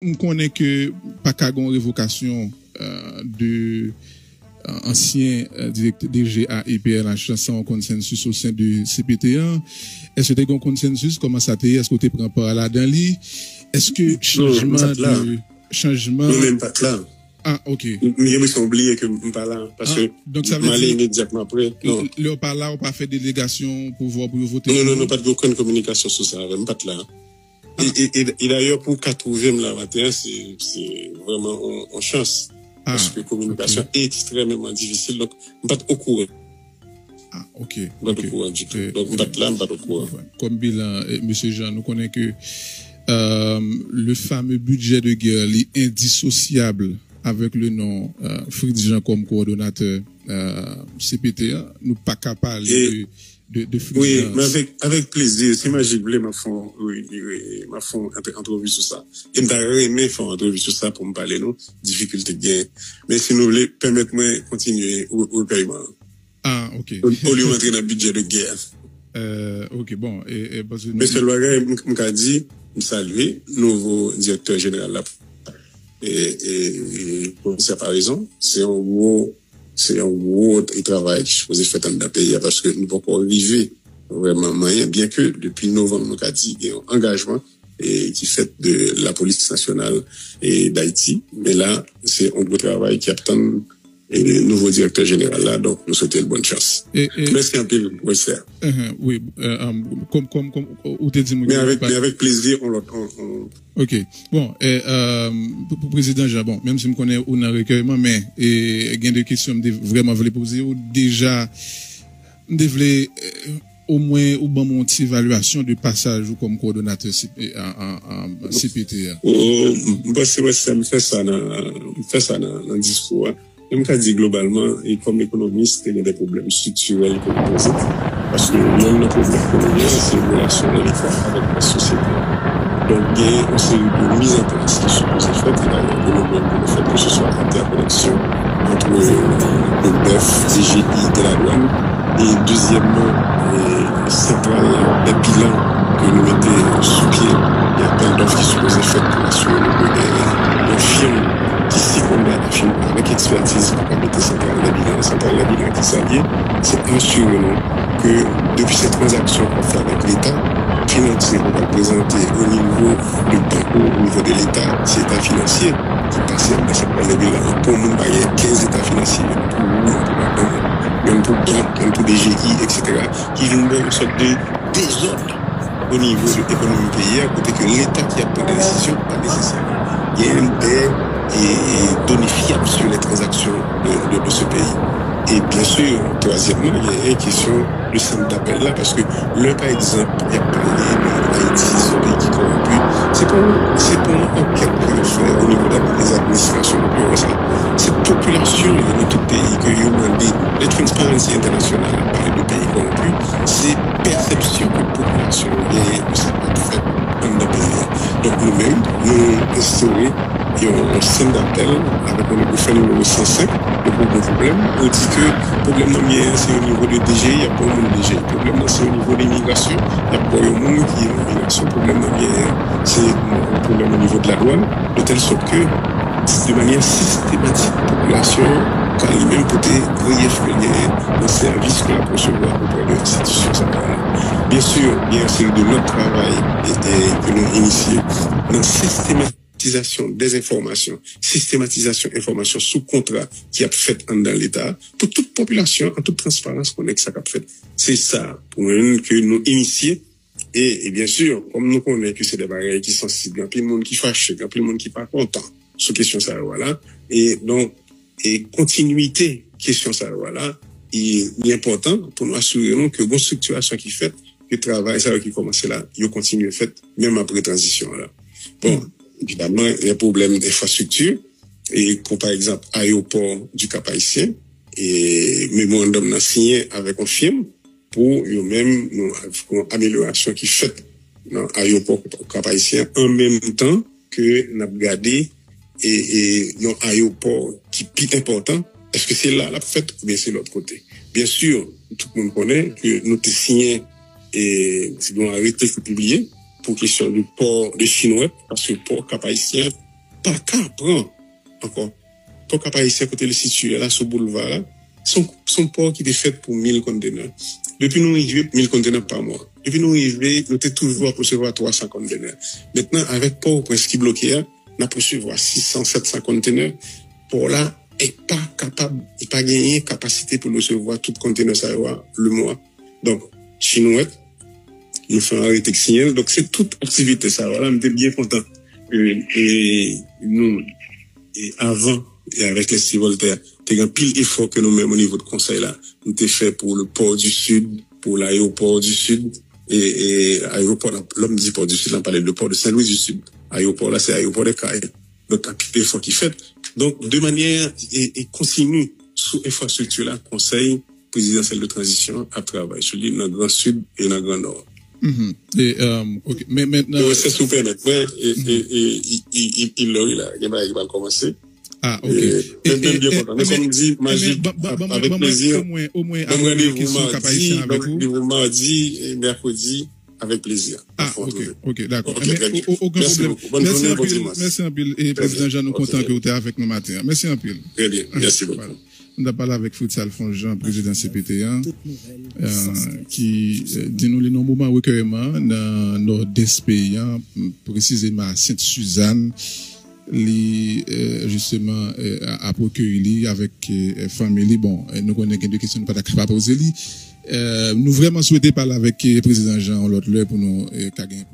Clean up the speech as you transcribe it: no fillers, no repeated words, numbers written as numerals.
on connaît que pas qu'à une révocation de ancien directeur DGA et PLH sans consensus au sein de CPT1. Est-ce que tu as un consensus? Comment ça t'est? Est-ce que tu prends part là dans lui? Est-ce que changement non, même pas là. Ah, ok. Je me suis oublié que je pas là parce que donc ça veut dire immédiatement après. Non. Le par là, on pas fait délégation pour voir pour voter. Non, pas de aucune communication sur ça, même pas là. Et d'ailleurs, pour 80 là, matin, c'est vraiment en chance. Parce que la communication est extrêmement difficile, donc pas au courant. Ah, ok. Pas au courant du tout. Donc, pas là, pas au courant. Comme bilan, monsieur Jean, nous connaissons que le fameux budget de guerre est indissociable avec le nom Fritz Jean comme coordonnateur CPT1. Nous pas capables de Fritz oui, Jean. mais avec plaisir. Si moi j'ai voulu ma fond entrevue sur ça. Et m'aurais aimé faire une entrevue sur ça pour me parler non difficulté de gain. Mais si nous voulez permettez-moi continuer au paiement. Ah, ok. Au lieu d'entrer dans le budget de guerre. Ok, bon. Parce que Monsieur Loiret m'a dit, me saluer, nouveau directeur général là. Et ça pas raison. C'est un gros travail qui se fait dans le pays parce que nous ne pouvons pas arriver vraiment moyen, bien que depuis novembre, nous avons dit, il y a un engagement qui fait de la police nationale et d'Haïti. Mais là, c'est un gros travail qui attend le nouveau directeur général là, donc nous souhaitons une bonne chance. Merci un peu, oui, comme, ou te dit, mais avec plaisir, on ok. Bon, pour président Jean, bon, même si je connais ou un recueillement, mais, il y a des questions que vraiment voulais poser, ou déjà, devait, au moins, ou bon, mon évaluation de passage ou comme coordonnateur en CPT. Ça me fait ça dans le discours. Je me dis globalement, et comme économiste, il y a des problèmes structurels que vous posez. Parce que l'un des problèmes économiques, c'est une relation de l'État avec la société. Donc, il y a une série de mises en place qui sont supposées faites, et d'ailleurs, le fait que ce soit interconnexion entre le BEF, CGI et la douane. Et deuxièmement, centrale des bilans que nous mettons sous pied. Il y a plein d'offres qui sont supposées faites pour assurer le firme qui s'y combat avec expertise pour mettre centrale des bilans qui s'allie, c'est assurément que depuis cette transaction qu'on fait avec l'État, financier qu'on va présenter au niveau de banque, au niveau de l'État, c'est l'État financier qui passe dans centrale des bilans. Pour nous, il y a 15 États financiers, même pour banque, même pour DGI, etc., qui nous met une sorte de désordre au niveau de l'économie pays, à côté que l'État qui a pris des décisions, pas nécessairement. Il y a une et données fiables sur les transactions de ce pays. Et bien sûr, troisièmement, il y a une question de centre d'appel là, parce que le par exemple, il y a parlé d'Haïti, ce pays qui est corrompu. C'est pour une enquête que je fais au niveau des administrations de ça. Cette population dans tout pays que je demande, les Transparency International a parlé de pays corrompus, c'est perception que la population est de cette fait dans le pays. Donc nous-mêmes, nous instaurons un centre d'appel avec un numéro 105, le problème. On dit que le problème c'est au niveau de DG, il n'y a pas de DG. Le problème c'est au niveau de l'immigration, il n'y a pas de monde qui est en immigration. Le problème c'est un problème au niveau de la douane, de telle sorte que de manière systématique, la population, quand elle-même peut être dans le service que la recevoir auprès de l'institution. Bien sûr, il y a un série de notre travail que nous initions dans systématisation des informations, systématisation informations sous contrat qui a fait dans l'État, pour toute population, en toute transparence, qu'on est que ça a fait. C'est ça, pour nous, que nous initions. Et bien sûr, comme nous connaissons que c'est des barrières qui sont sensibles, il y a plein de monde qui fâche, il y a plein de monde qui pas content sur question ça, voilà. Et donc, continuité, question ça, voilà, il est important pour nous assurer que bonne structuration qui fait, que le travail, ça qui commence là, il continue fait, même après transition, là. Bon, évidemment, il y a un problème d'infrastructure, et comme par exemple, aéroport du Cap-Haïtien, et mémorandum n'a signé avec un firme, pour eux-mêmes, une amélioration qui fait dans l'aéroport Cap-Haïtien, en même temps que nous avons gardé et un aéroport qui est plus important. Est-ce que c'est là la fête ou bien c'est l'autre côté? Bien sûr, tout le monde connaît que nous avons signé et c'est un arrêté qui est publié pour question du port de Chinois, parce que le port Cap-Haïtien pas qu'à prendre encore. Pour qu'à pas ici à côté le situé là, sur le boulevard là, son port qui était fait pour 1000 conteneurs. Depuis nous arrivons 1000 conteneurs par mois. Depuis nous arrivons, nous étions toujours à recevoir 300 conteneurs. Maintenant, avec Port-au-Prince qui bloqué, nous avons recevoir 600, 700 conteneurs. Pour là, est pas capable, il pas gagné capacité pour recevoir tout conteneur ça le mois. Donc, Chinois, nous faisons arrêter signal. Donc, c'est toute activité ça. Voilà, nous sommes bien contents. Et nous, et avant, et avec les Steve Voltaire, c'est un pile effort que nous mêmes au niveau de conseil là, nous t'ai fait pour le port du Sud, pour l'aéroport du Sud, et aéroport, l'homme dit port du Sud, on parlait de port de Saint-Louis du Sud. Aéroport là, c'est aéroport de Caille. Donc, un pile effort qui fait. Donc, de manière, et continue, sous infrastructure là, conseil présidentiel de transition, à travailler sur l'île, dans le Grand Sud et dans le Grand Nord. Et, ok, mais maintenant. C'est super net, il l'a eu là, il va commencer. Ah, ok. Bien content. Mais comme dit, Magique, avec plaisir. Au moins, rendez-vous mardi et mercredi, avec plaisir. Ah, ok, d'accord. Aucun problème. Merci un peu. Et Président Jean, nous content que vous êtes avec nous matin. Merci un peu. Très bien. Merci beaucoup. On a parlé avec Fritz Alphonse Jean, président CPT1, qui dit nous les moments recueillement dans nord-est pays, précisément à Sainte-Suzanne, justement à recueillir avec famille. Bon, nous connaissons des questions, nous pas capable poser. Nous vraiment souhaitons parler avec le président Jean l'autre l'heure pour nous gagner.